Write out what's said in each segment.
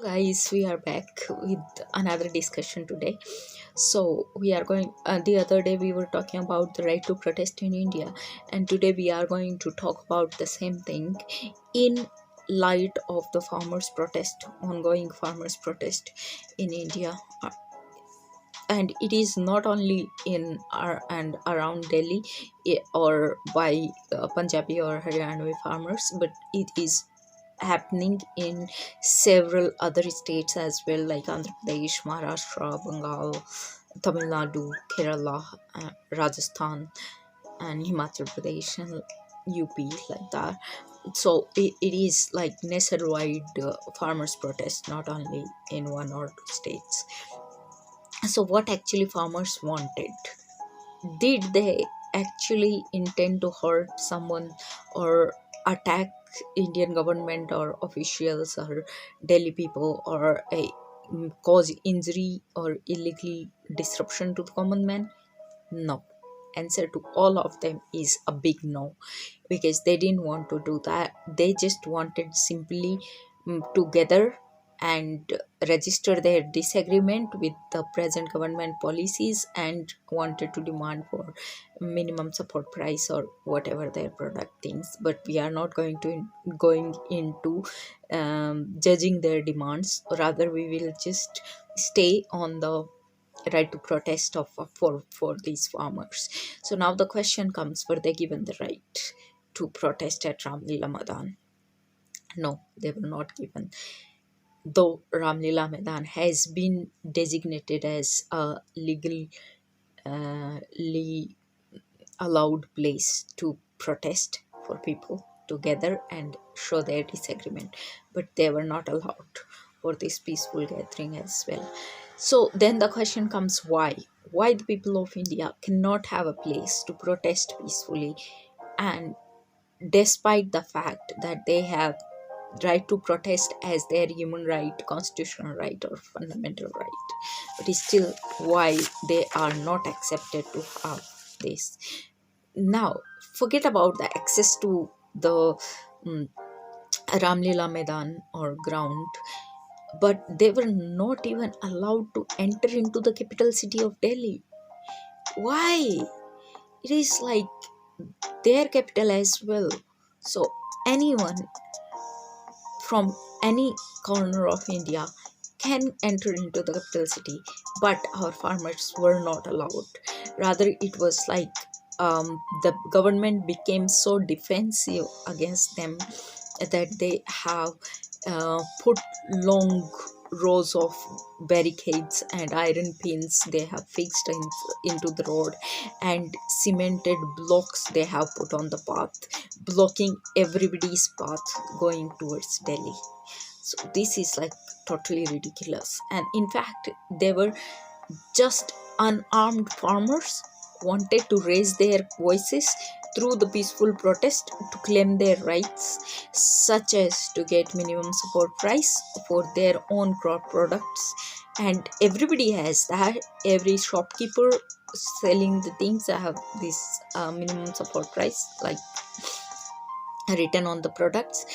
guys, we are back with another discussion today. So we are going the other day we were talking about the right to protest in India, and today we are going to talk about the same thing in light of the ongoing farmers protest in India. And it is not only in and around Delhi, or by Punjabi or Haryana farmers, but it is happening in several other states as well, like Andhra Pradesh, Maharashtra, Bengal, Tamil Nadu, Kerala, Rajasthan, and Himachal Pradesh and UP, like that. So it is like nationwide farmers protest, not only in one or two states. So what actually farmers wanted? Did they actually intend to hurt someone or attack Indian government or officials or Delhi people, or cause injury or illegal disruption to the common man? No. Answer to all of them is a big no, because they didn't want to do that. They just wanted simply to gather and register their disagreement with the present government policies, and wanted to demand for minimum support price or whatever their product things. But we are not going into judging their demands. Rather, we will just stay on the right to protest for these farmers. So now the question comes: were they given the right to protest at Ramlila Madan? No, they were not given. Though Ramlila Maidan has been designated as a legally allowed place to protest for people to gather and show their disagreement, but they were not allowed for this peaceful gathering as well. So then the question comes: why the people of India cannot have a place to protest peacefully, and despite the fact that they have right to protest as their human right, constitutional right, or fundamental right, but still why they are not accepted to have this? Now, forget about the access to the um, Ramlila Maidan or ground, but they were not even allowed to enter into the capital city of Delhi. Why? It is like their capital as well. So anyone from any corner of India can enter into the capital city, but our farmers were not allowed. Rather, it was like the government became so defensive against them that they have put long rows of barricades and iron pins they have fixed into the road, and cemented blocks they have put on the path, blocking everybody's path going towards Delhi. So this is like totally ridiculous. And in fact, they were just unarmed farmers wanted to raise their voices through the peaceful protest to claim their rights, such as to get minimum support price for their own crop products. And everybody has that. Every shopkeeper selling the things have this minimum support price, like written on the products,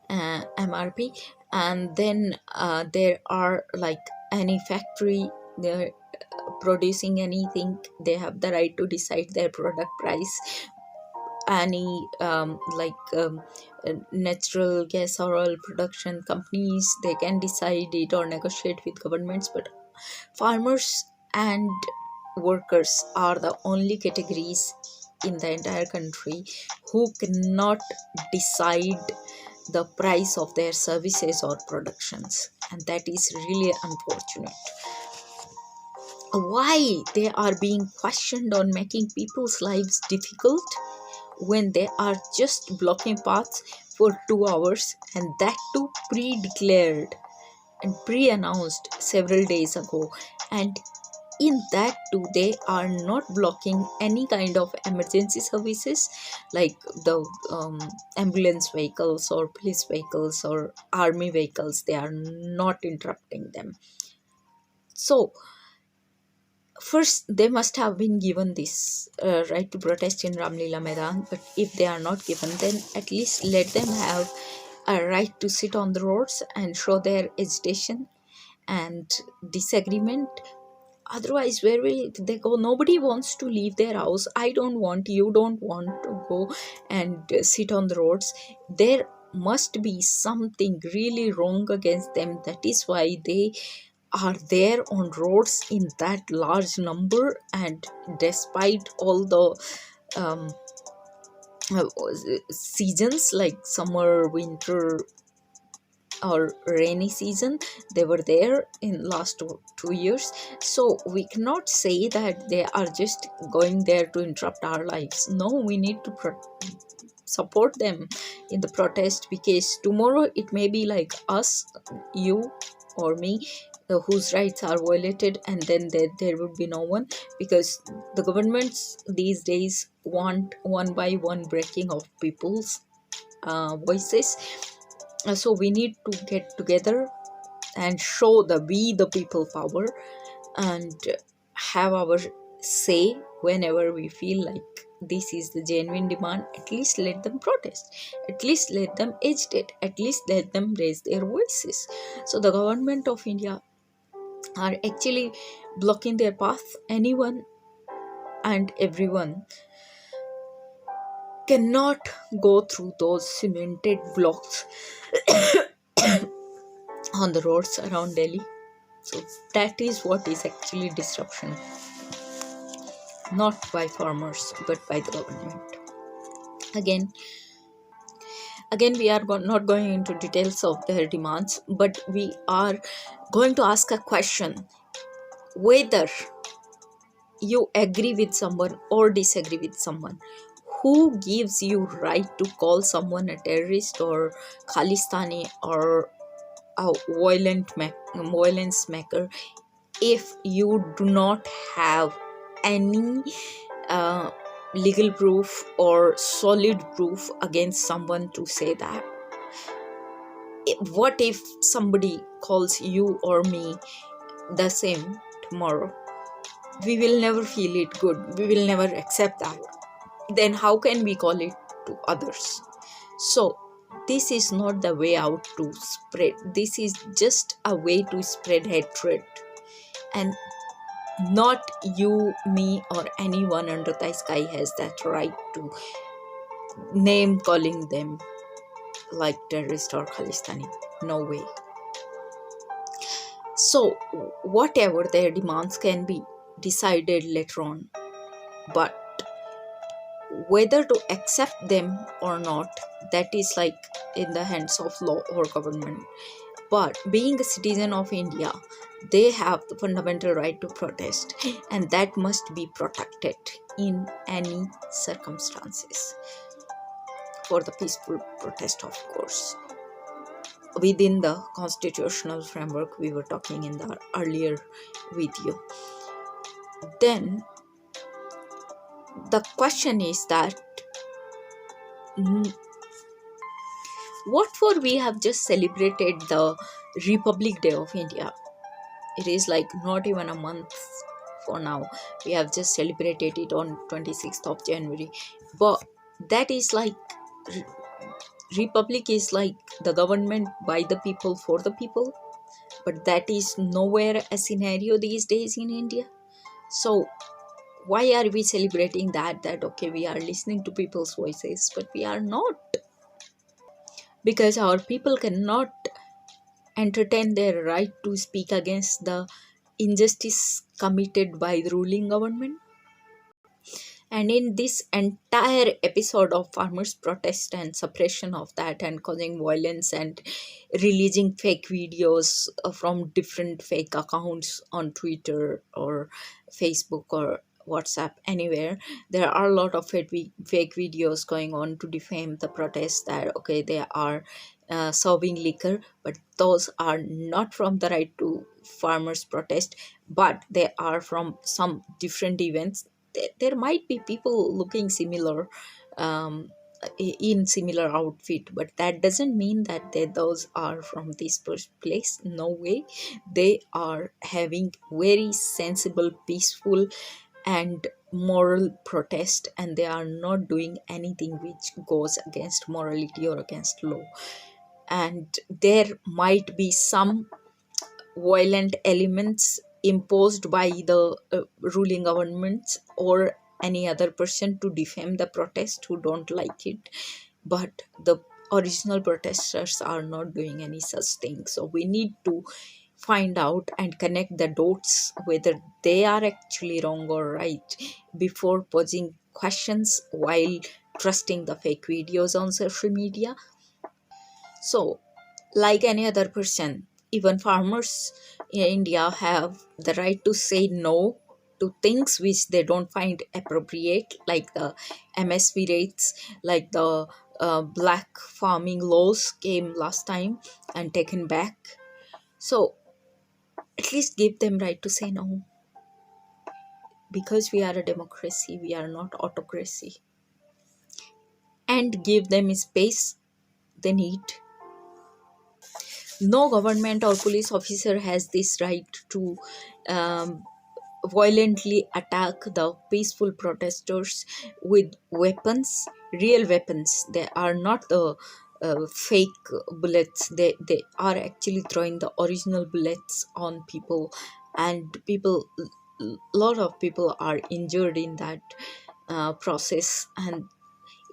MRP. And then there are like any factory there producing anything, they have the right to decide their product price. Any natural gas or oil production companies, they can decide it or negotiate with governments. But farmers and workers are the only categories in the entire country who cannot decide the price of their services or productions, and that is really unfortunate. Why they are being questioned on making people's lives difficult when they are just blocking paths for 2 hours, and that too pre-declared and pre-announced several days ago. And in that too, they are not blocking any kind of emergency services, like the ambulance vehicles or police vehicles or army vehicles. They are not interrupting them. So first, they must have been given this right to protest in Ramlila Maidan, but if they are not given, then at least let them have a right to sit on the roads and show their agitation and disagreement. Otherwise, where will they go? Nobody wants to leave their house. I don't want, you don't want to go and sit on the roads. There must be something really wrong against them. That is why they are there on roads in that large number, and despite all the um, uh, seasons like summer, winter, or rainy season, they were there in last 2 years. So we cannot say that they are just going there to interrupt our lives. No, we need to support them in the protest, because tomorrow it may be like us, you or me, whose rights are violated, and then there would be no one, because the governments these days want one by one breaking of people's voices. So we need to get together and show the we the people power, and have our say whenever we feel like this is the genuine demand. At least let them protest, at least let them agitate, at least let them raise their voices. So the government of India are actually blocking their path. Anyone and everyone cannot go through those cemented blocks on the roads around Delhi. So that is what is actually disruption, not by farmers but by the government. Again, we are not going into details of their demands, but we are going to ask a question: whether you agree with someone or disagree with someone, who gives you right to call someone a terrorist or Khalistani or a violence maker, if you do not have any uh, legal proof or solid proof against someone to say that? What if somebody calls you or me the same tomorrow? We will never feel it good. We will never accept that. Then how can we call it to others? So this is not the way out to spread. This is just a way to spread hatred, and not you, me, or anyone under the sky has that right to name calling them like terrorist or Khalistani. No way. So whatever their demands can be decided later on, but whether to accept them or not, that is like in the hands of law or government. But being a citizen of India, they have the fundamental right to protest, and that must be protected in any circumstances. For the peaceful protest, of course, within the constitutional framework we were talking in the earlier video. Then the question is that, what for we have just celebrated the Republic Day of India? It is like not even a month for now. We have just celebrated it on 26th of January. But that is like, Republic is like the government by the people for the people. But that is nowhere a scenario these days in India. So why are we celebrating that okay, we are listening to people's voices, but we are not, because our people cannot entertain their right to speak against the injustice committed by the ruling government. And in this entire episode of farmers' protest and suppression of that and causing violence and releasing fake videos from different fake accounts on Twitter or Facebook or WhatsApp, anywhere, there are a lot of fake videos going on to defame the protest, that okay, they are serving liquor, but those are not from the right to farmers protest, but they are from some different events. There might be people looking similar, um, in similar outfit, but that doesn't mean that those are from this place. No way. They are having very sensible, peaceful, and moral protest, and they are not doing anything which goes against morality or against law. and there might be some violent elements imposed by the ruling governments or any other person to defame the protest who don't like it, but the original protesters are not doing any such thing. So we need to find out and connect the dots whether they are actually wrong or right before posing questions while trusting the fake videos on social media. So, like any other person, even farmers in India have the right to say no to things which they don't find appropriate, like the MSP rates, like the black farming laws came last time and taken back. So, at least give them right to say no, because we are a democracy, we are not autocracy, and give them space they need. No government or police officer has this right to um, violently attack the peaceful protesters with weapons, real weapons. They are not the fake bullets. They are actually throwing the original bullets on people, and people, lot of people are injured in that process. And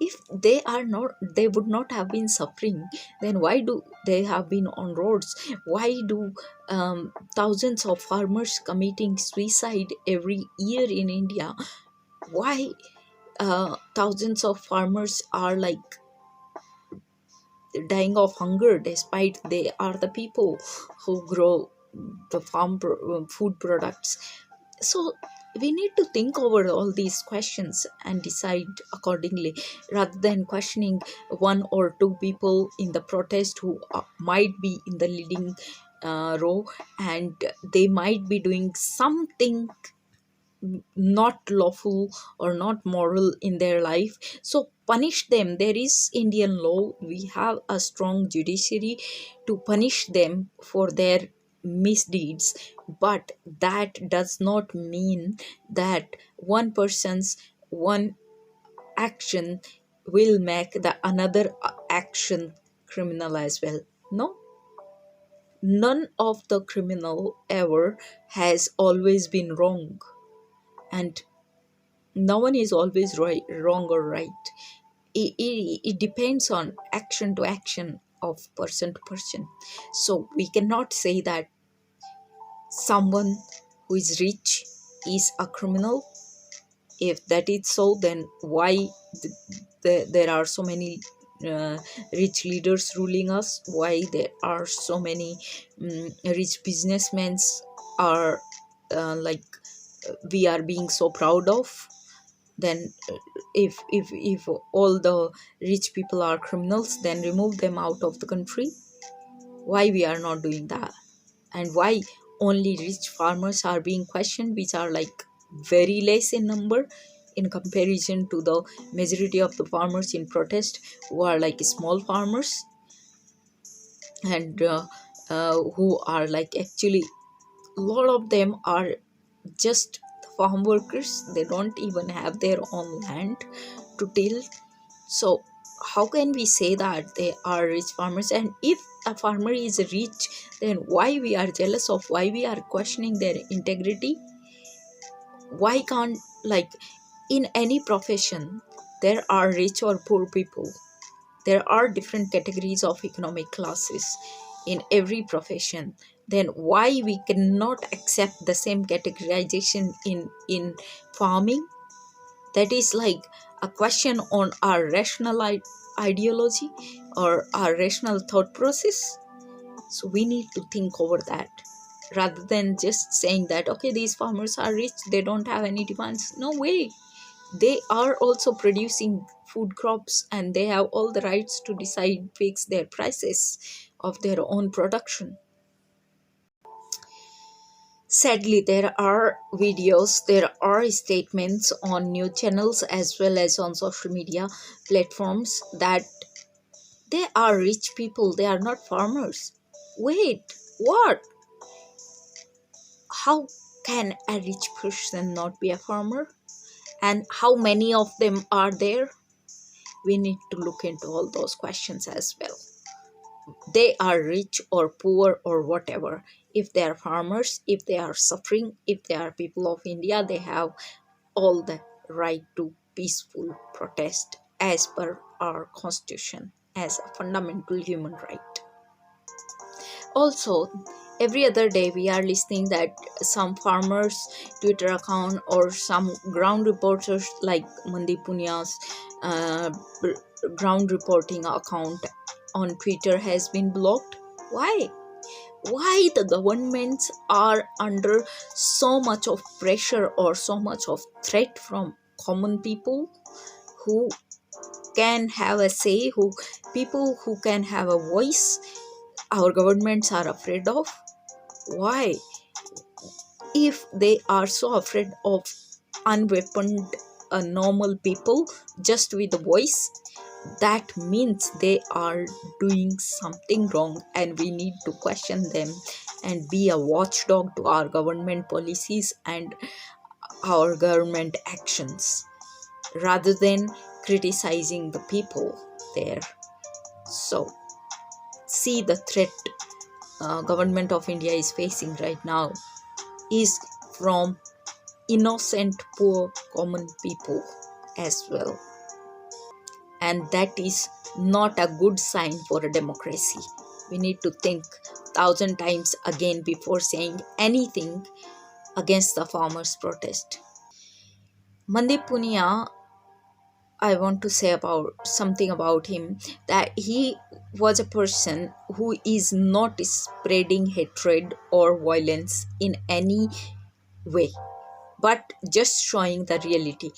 if they are not, they would not have been suffering, then why do they have been on roads? Why do thousands of farmers committing suicide every year in India? Why thousands of farmers are like dying of hunger despite they are the people who grow the food products? So we need to think over all these questions and decide accordingly, rather than questioning one or two people in the protest who might be in the leading row, and they might be doing something not lawful or not moral in their life. So punish them. There is Indian law, we have a strong judiciary to punish them for their misdeeds, but that does not mean that one person's one action will make the another action criminal as well. No, none of the criminal ever has always been wrong, and no one is always right, wrong or right. It depends on action to action, of person to person. So we cannot say that someone who is rich is a criminal. If that is so, then why there are so many uh, rich leaders ruling us? Why there are so many rich businessmen are like we are being so proud of? Then if all the rich people are criminals, then remove them out of the country. Why we are not doing that? And why only rich farmers are being questioned, which are like very less in number in comparison to the majority of the farmers in protest, who are like small farmers, and who are like actually a lot of them are just farm workers. They don't even have their own land to till. So how can we say that they are rich farmers? And if a farmer is rich, then why we are jealous of, why we are questioning their integrity? Why can't, like, in any profession there are rich or poor people, there are different categories of economic classes in every profession. Then why we cannot accept the same categorization in farming? That is like a question on our rational ideology or our rational thought process. So we need to think over that, rather than just saying that okay, these farmers are rich, they don't have any demands. No way, they are also producing food crops and they have all the rights to decide, fix their prices of their own production. Sadly, there are videos, there are statements on news channels as well as on social media platforms that they are rich people, they are not farmers. Wait, what? How can a rich person not be a farmer? And how many of them are there? We need to look into all those questions as well. they are rich or poor or whatever. If they are farmers, if they are suffering, if they are people of India, they have all the right to peaceful protest as per our constitution as a fundamental human right. Also, every other day we are listening that some farmers Twitter account or some ground reporters like Mandeep Punya's uh, ground reporting account on Twitter has been blocked. Why the governments are under so much of pressure or so much of threat from common people who can have a say, who people who can have a voice, our governments are afraid of? Why? If they are so afraid of unweaponed normal people just with a voice, that means they are doing something wrong, and we need to question them and be a watchdog to our government policies and our government actions rather than criticizing the people there. So see, the threat government of India is facing right now is from innocent poor common people as well, and that is not a good sign for a democracy. We need to think 1,000 times again before saying anything against the farmers protest. Mandeep Punia, I want to say about something about him, that he was a person who is not spreading hatred or violence in any way, but just showing the reality.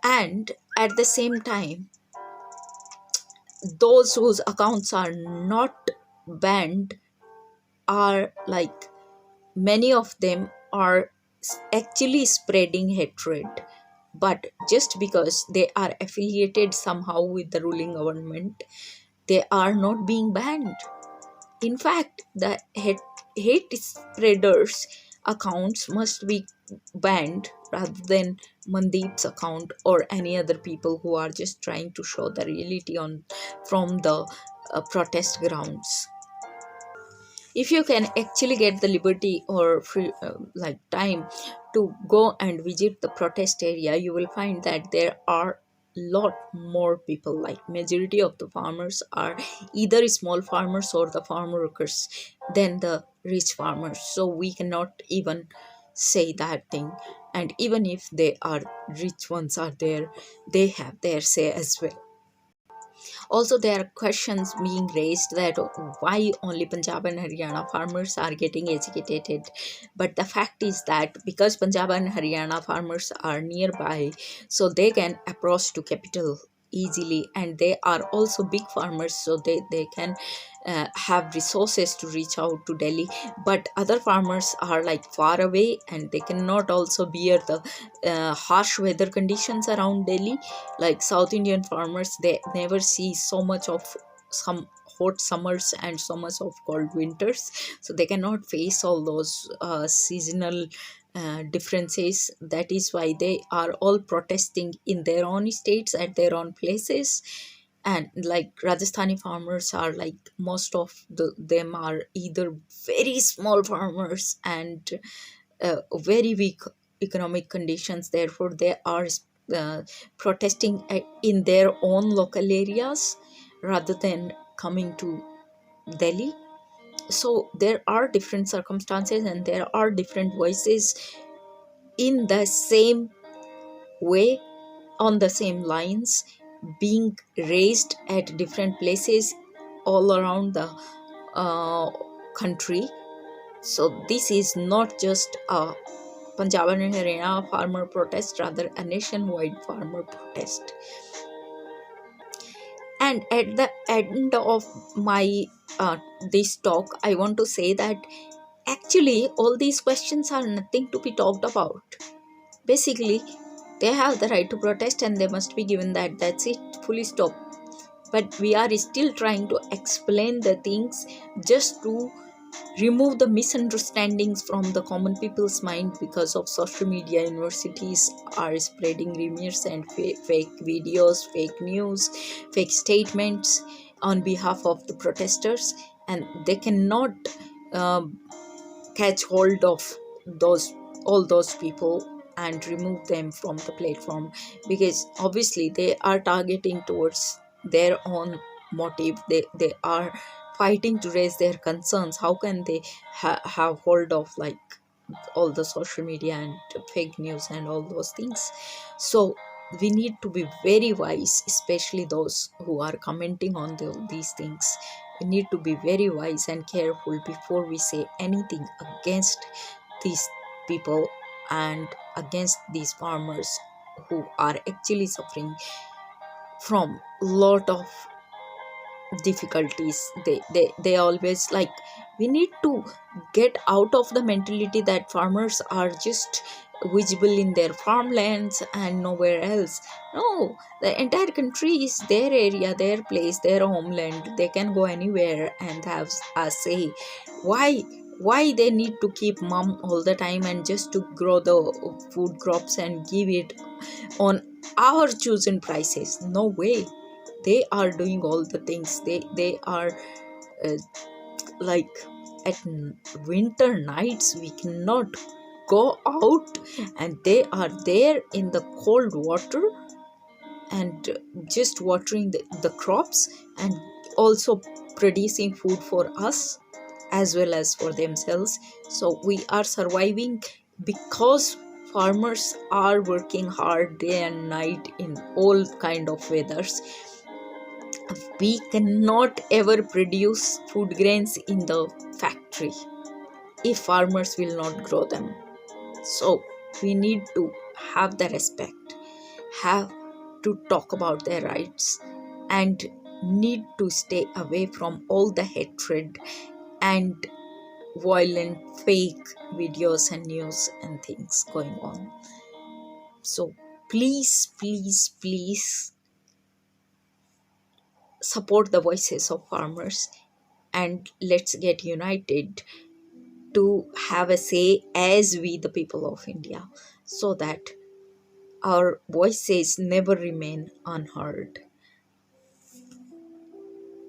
And at the same time, those whose accounts are not banned are like, many of them are actually spreading hatred, but just because they are affiliated somehow with the ruling government, they are not being banned. In fact, the hate spreaders accounts must be banned rather than Mandeep's account or any other people who are just trying to show the reality on from the protest grounds. If you can actually get the liberty or free like time to go and visit the protest area, you will find that there are lot more people. Like majority of the farmers are either small farmers or the farm workers than the rich farmers, so we cannot even say that thing. And even if they are rich ones are there, they have their say as well. Also, there are questions being raised that why only Punjab and Haryana farmers are getting educated. But the fact is that because Punjab and Haryana farmers are nearby, so they can approach to capital easily, and they are also big farmers, so they can have resources to reach out to Delhi. But other farmers are like far away, and they cannot also bear the harsh weather conditions around Delhi. Like South Indian farmers, they never see so much of some hot summers and so much of cold winters, so they cannot face all those seasonal differences. That is why they are all protesting in their own states at their own places. And like Rajasthani farmers are like, most of them are either very small farmers and very weak economic conditions, therefore they are uh, protesting in their own local areas rather than coming to Delhi. So there are different circumstances and there are different voices in the same way, on the same lines, being raised at different places all around the uh, country. So this is not just a Punjab and Haryana farmer protest, rather a nationwide farmer protest. And at the end of my this talk, I want to say that actually all these questions are nothing to be talked about. Basically, they have the right to protest and they must be given that. That's it, fully stop. But we are still trying to explain the things just to remove the misunderstandings from the common people's mind. Because of social media, universities are spreading rumors and fake videos, fake news, fake statements, on behalf of the protesters, and they cannot um, catch hold of those all those people and remove them from the platform, because obviously they are targeting towards their own motive. They are fighting to raise their concerns. How can they have hold of like all the social media and fake news and all those things? So we need to be very wise, especially those who are commenting on these things. We need to be very wise and careful before we say anything against these people and against these farmers who are actually suffering from lot of difficulties. They always like, we need to get out of the mentality that farmers are just visible in their farmlands and nowhere else. No, the entire country is their area, their place, their homeland. They can go anywhere and have a say. Why they need to keep mum all the time and just to grow the food crops and give it on our chosen prices? No way. They are doing all the things. They are uh, like, at winter nights we cannot go out, and they are there in the cold water and just watering the crops, and also producing food for us as well as for themselves. So we are surviving because farmers are working hard day and night in all kind of weathers. We cannot ever produce food grains in the factory if farmers will not grow them. So we need to have the respect, have to talk about their rights, and need to stay away from all the hatred and violent fake videos and news and things going on. So please, please, please support the voices of farmers, and let's get united to have a say as we the people of India, so that our voices never remain unheard.